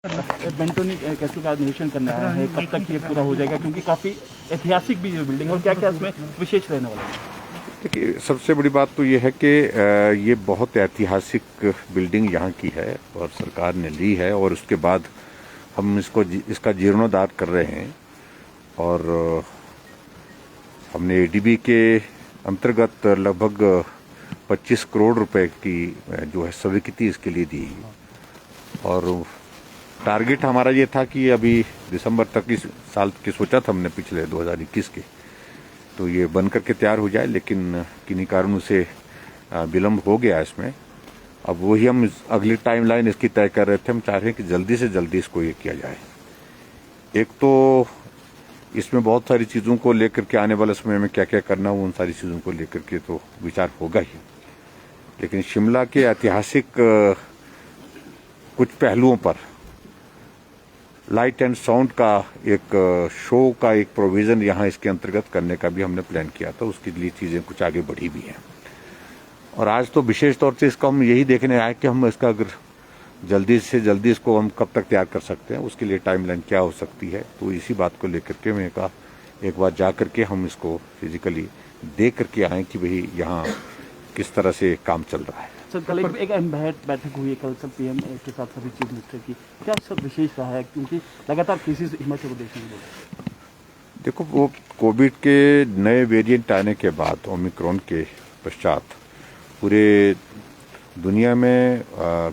बेंटोनी castle का निरीक्षण करना है, कब तक ये पूरा हो जाएगा, क्योंकि काफ़ी ऐतिहासिक भी ये बिल्डिंग है और क्या क्या इसमें विशेष रहने वाला है? देखिए, सबसे बड़ी बात तो ये है कि ये बहुत ऐतिहासिक बिल्डिंग यहाँ की है और सरकार ने ली है और उसके बाद हम इसका जीर्णोद्धार कर रहे हैं और हमने एडीबी के अंतर्गत लगभग 25 करोड़ रुपए की जो है स्वीकृति इसके लिए दी और टारगेट हमारा ये था कि अभी दिसंबर तक इस साल की सोचा था हमने पिछले 2021 के, तो ये बन करके तैयार हो जाए, लेकिन किन्हीं कारणों से विलम्ब हो गया इसमें। अब वही हम अगली टाइमलाइन इसकी तय कर रहे थे। हम चाह रहे हैं कि जल्दी से जल्दी इसको ये किया जाए। एक तो इसमें बहुत सारी चीज़ों को लेकर के आने वाले समय में क्या क्या करना हो, उन सारी चीज़ों को लेकर के तो विचार होगा ही, लेकिन शिमला के ऐतिहासिक कुछ पहलुओं पर लाइट एंड साउंड का एक शो का एक प्रोविज़न यहाँ इसके अंतर्गत करने का भी हमने प्लान किया था। उसके लिए चीज़ें कुछ आगे बढ़ी भी हैं और आज तो विशेष तौर से इसका हम यही देखने आए कि हम इसका अगर जल्दी से जल्दी इसको हम कब तक तैयार कर सकते हैं, उसके लिए टाइमलाइन क्या हो सकती है। तो इसी बात को लेकर के मैं कहा एक बार जा करके हम इसको फिजिकली देख करके आए कि भाई यहाँ किस तरह से काम चल रहा है। सर, कल एक अहम बैठक हुई है कल सब पीएम के साथ सभी चीफ मिनिस्टर की, क्या सब विशेष रहा है, क्योंकि लगातार केसेस हिमाचल प्रदेश में बोल? देखो, वो कोविड के नए वेरिएंट आने के बाद ओमिक्रॉन के पश्चात पूरे दुनिया में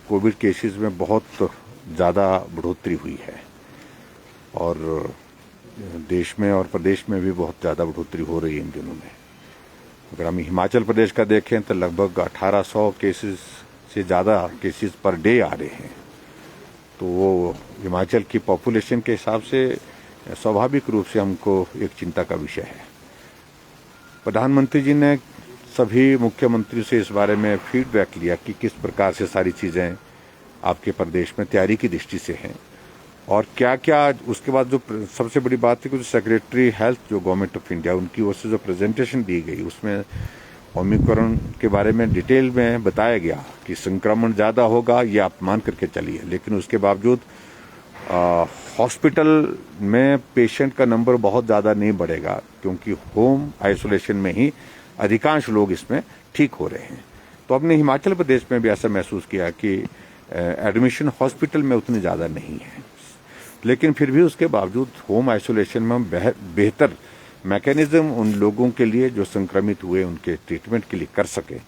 कोविड केसेस में बहुत ज़्यादा बढ़ोतरी हुई है और देश में और प्रदेश में भी बहुत ज़्यादा बढ़ोतरी हो रही है इन दिनों में। अगर हम हिमाचल प्रदेश का देखें तो लगभग 1800 केसेस से ज़्यादा केसेस पर डे आ रहे हैं। तो वो हिमाचल की पॉपुलेशन के हिसाब से स्वाभाविक रूप से हमको एक चिंता का विषय है। प्रधानमंत्री जी ने सभी मुख्यमंत्रियों से इस बारे में फीडबैक लिया कि किस प्रकार से सारी चीज़ें आपके प्रदेश में तैयारी की दृष्टि से हैं और क्या क्या। उसके बाद जो सबसे बड़ी बात है कि जो सेक्रेटरी हेल्थ जो गवर्नमेंट ऑफ इंडिया उनकी ओर से जो प्रेजेंटेशन दी गई उसमें ओमिक्रॉन के बारे में डिटेल में बताया गया कि संक्रमण ज़्यादा होगा, ये आप मान करके चलिए, लेकिन उसके बावजूद हॉस्पिटल में पेशेंट का नंबर बहुत ज़्यादा नहीं बढ़ेगा क्योंकि होम आइसोलेशन में ही अधिकांश लोग इसमें ठीक हो रहे हैं। तो हमने हिमाचल प्रदेश में भी ऐसा महसूस किया कि एडमिशन हॉस्पिटल में उतनी ज़्यादा नहीं है, लेकिन फिर भी उसके बावजूद होम आइसोलेशन में हम बेहतर मैकेनिज्म उन लोगों के लिए जो संक्रमित हुए उनके ट्रीटमेंट के लिए कर सके,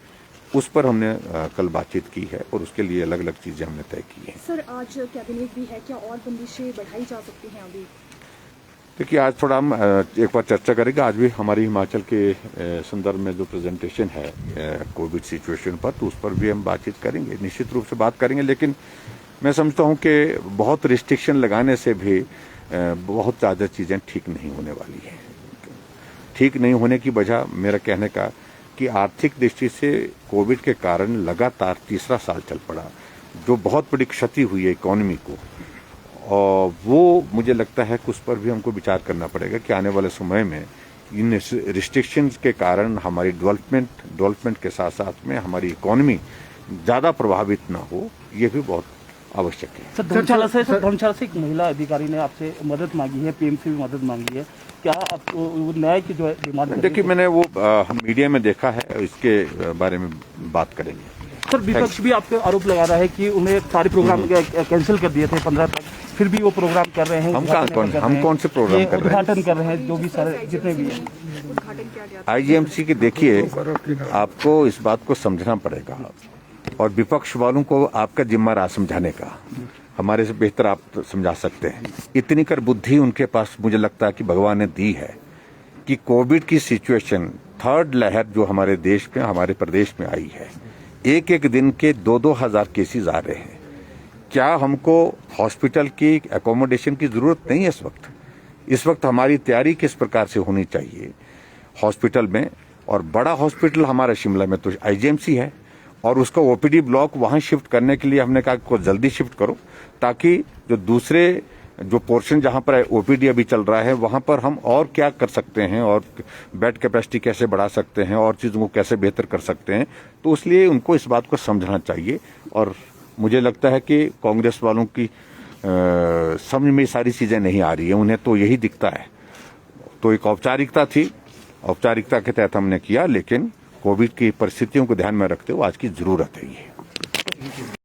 उस पर हमने कल बातचीत की है और उसके लिए अलग अलग चीज़ें हमने तय की हैं। सर, आज कैबिनेट भी है, क्या और बंदिशें बढ़ाई जा सकती हैं अभी? देखिए, आज थोड़ा हम एक बार चर्चा करेंगे। आज भी हमारी हिमाचल के संदर्भ में जो प्रेजेंटेशन है कोविड सिचुएशन पर, तो उस पर भी हम बातचीत करेंगे, निश्चित रूप से बात करेंगे। लेकिन मैं समझता हूं कि बहुत रिस्ट्रिक्शन लगाने से भी बहुत ज़्यादा चीज़ें ठीक नहीं होने वाली हैं। ठीक नहीं होने की वजह मेरा कहने का कि आर्थिक दृष्टि से कोविड के कारण लगातार तीसरा साल चल पड़ा, जो बहुत बड़ी क्षति हुई है इकोनॉमी को, और वो मुझे लगता है कि उस पर भी हमको विचार करना पड़ेगा कि आने वाले समय में इन रिस्ट्रिक्शंस के कारण हमारी डेवलपमेंट के साथ साथ में हमारी इकोनॉमी ज़्यादा प्रभावित ना हो, ये भी बहुत आवश्यक है। सर, धर्मशाला से एक महिला अधिकारी ने आपसे मदद मांगी है, पीएम से भी मदद मांगी है, क्या आप न्याय की जो है डिमांड? देखिए, मैंने वो मीडिया में देखा है, इसके बारे में बात करेंगे। सर, विपक्ष भी आपको आरोप लगा रहा है कि उन्हें सारे प्रोग्राम कैंसिल कर दिए थे 15 तक, फिर भी वो प्रोग्राम कर रहे हैं। हम कौन से प्रोग्राम कर रहे हैं? उद्घाटन कर रहे हैं जो भी सारे जितने भी हैं आईजीएमसी के। देखिए, आपको इस बात को समझना पड़ेगा और विपक्ष वालों को आपका जिम्मा रहा समझाने का। हमारे से बेहतर आप समझा सकते हैं। इतनी कर बुद्धि उनके पास मुझे लगता है कि भगवान ने दी है कि कोविड की सिचुएशन, थर्ड लहर जो हमारे देश में हमारे प्रदेश में आई है, एक एक दिन के 2-2 हज़ार केसेस आ रहे हैं। क्या हमको हॉस्पिटल की एकोमोडेशन की ज़रूरत नहीं है इस वक्त हमारी तैयारी किस प्रकार से होनी चाहिए हॉस्पिटल में, और बड़ा हॉस्पिटल हमारा शिमला में तो आईजीएमसी है और उसका ओपीडी ब्लॉक वहाँ शिफ्ट करने के लिए हमने कहा को जल्दी शिफ्ट करो, ताकि जो दूसरे जो पोर्शन जहाँ पर ओपीडी अभी चल रहा है वहाँ पर हम और क्या कर सकते हैं और बेड कैपेसिटी कैसे बढ़ा सकते हैं और चीज़ों को कैसे बेहतर कर सकते हैं। तो इसलिए उनको इस बात को समझना चाहिए और मुझे लगता है कि कांग्रेस वालों की समझ में सारी चीजें नहीं आ रही है, उन्हें तो यही दिखता है। तो एक औपचारिकता थी, औपचारिकता के तहत हमने किया, लेकिन कोविड की परिस्थितियों को ध्यान में रखते हुए आज की जरूरत है ये।